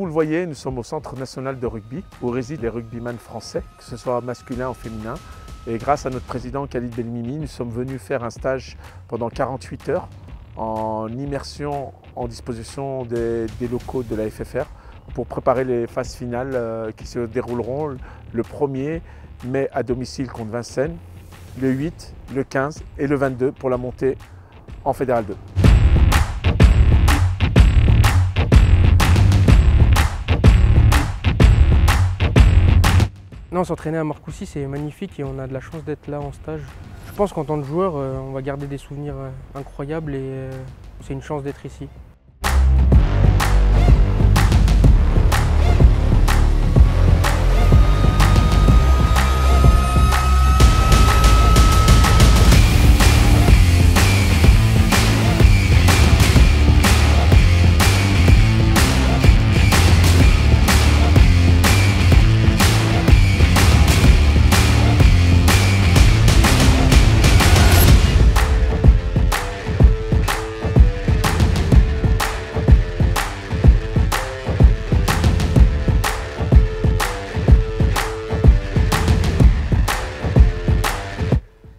vous le voyez, nous sommes au Centre national de rugby où résident les rugbyman français, que ce soit masculin ou féminin. Et grâce à notre président Khalid Belmimi, nous sommes venus faire un stage pendant 48 heures en immersion en disposition des locaux de la FFR pour préparer les phases finales qui se dérouleront le 1er mai à domicile contre Vincennes, le 8, le 15 et le 22 pour la montée en Fédéral 2. Non, s'entraîner à Marcoussis, c'est magnifique et on a de la chance d'être là en stage. Je pense qu'en tant que joueur, on va garder des souvenirs incroyables et c'est une chance d'être ici.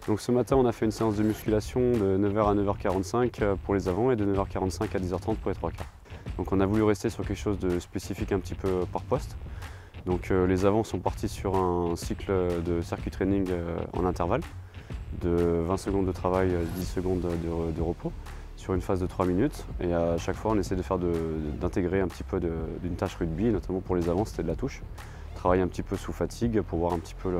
Donc ce matin, on a fait une séance de musculation de 9h à 9h45 pour les avants et de 9h45 à 10h30 pour les trois quarts. Donc on a voulu rester sur quelque chose de spécifique un petit peu par poste. Donc les avants sont partis sur un cycle de circuit training en intervalle de 20 secondes de travail, 10 secondes de repos sur une phase de 3 minutes. Et à chaque fois, on essaie d'intégrer un petit peu d'une tâche rugby, notamment pour les avants, c'était de la touche. Travailler un petit peu sous fatigue pour voir un petit peu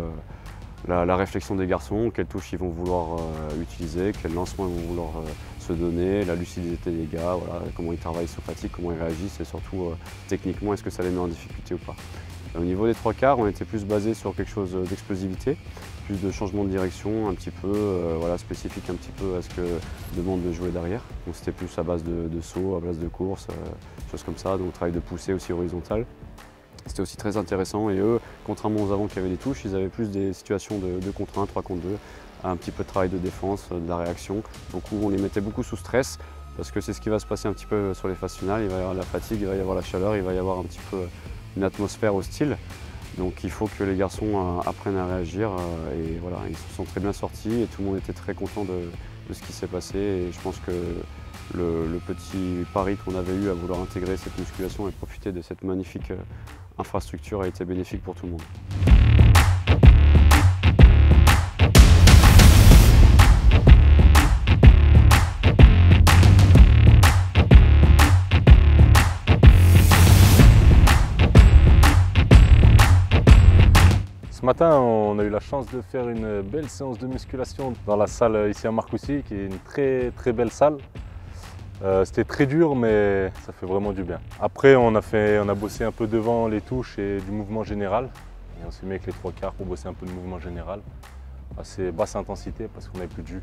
la réflexion des garçons, quelles touches ils vont vouloir utiliser, quel lancement ils vont vouloir se donner, la lucidité des gars, voilà, comment ils travaillent sous fatigue, comment ils réagissent et surtout techniquement, est-ce que ça les met en difficulté ou pas. Au niveau des trois quarts, on était plus basé sur quelque chose d'explosivité, plus de changement de direction, un petit peu voilà, spécifique un petit peu à ce que demande de jouer derrière. Donc c'était plus à base de saut, à base de course, choses comme ça, donc travail de poussée aussi horizontal. C'était aussi très intéressant et eux, contrairement aux avants qui avaient des touches, ils avaient plus des situations de 2 contre 1, 3 contre 2, un petit peu de travail de défense, de la réaction. Donc on les mettait beaucoup sous stress parce que c'est ce qui va se passer un petit peu sur les phases finales. Il va y avoir la fatigue, il va y avoir la chaleur, il va y avoir un petit peu une atmosphère hostile. Donc il faut que les garçons apprennent à réagir et voilà, ils se sont très bien sortis et tout le monde était très content de ce qui s'est passé. Et je pense que le petit pari qu'on avait eu à vouloir intégrer cette musculation et profiter de cette magnifique infrastructure a été bénéfique pour tout le monde. Ce matin, on a eu la chance de faire une belle séance de musculation dans la salle ici à Marcoussis, qui est une très belle salle. C'était très dur, mais ça fait vraiment du bien. Après, on a bossé un peu devant les touches et du mouvement général. Et on s'est mis avec les trois quarts pour bosser un peu de mouvement général. Assez basse intensité parce qu'on n'avait plus de jus.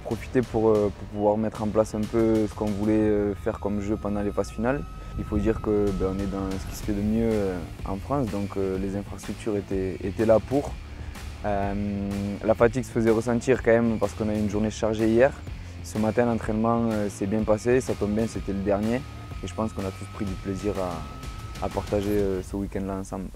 profité pour pouvoir mettre en place un peu ce qu'on voulait faire comme jeu pendant les phases finales. Il faut dire qu'on est dans ce qui se fait de mieux en France, donc les infrastructures étaient là pour. La fatigue se faisait ressentir quand même parce qu'on a eu une journée chargée hier. Ce matin, l'entraînement s'est bien passé, ça tombe bien, c'était le dernier. Et je pense qu'on a tous pris du plaisir à partager ce week-end-là ensemble.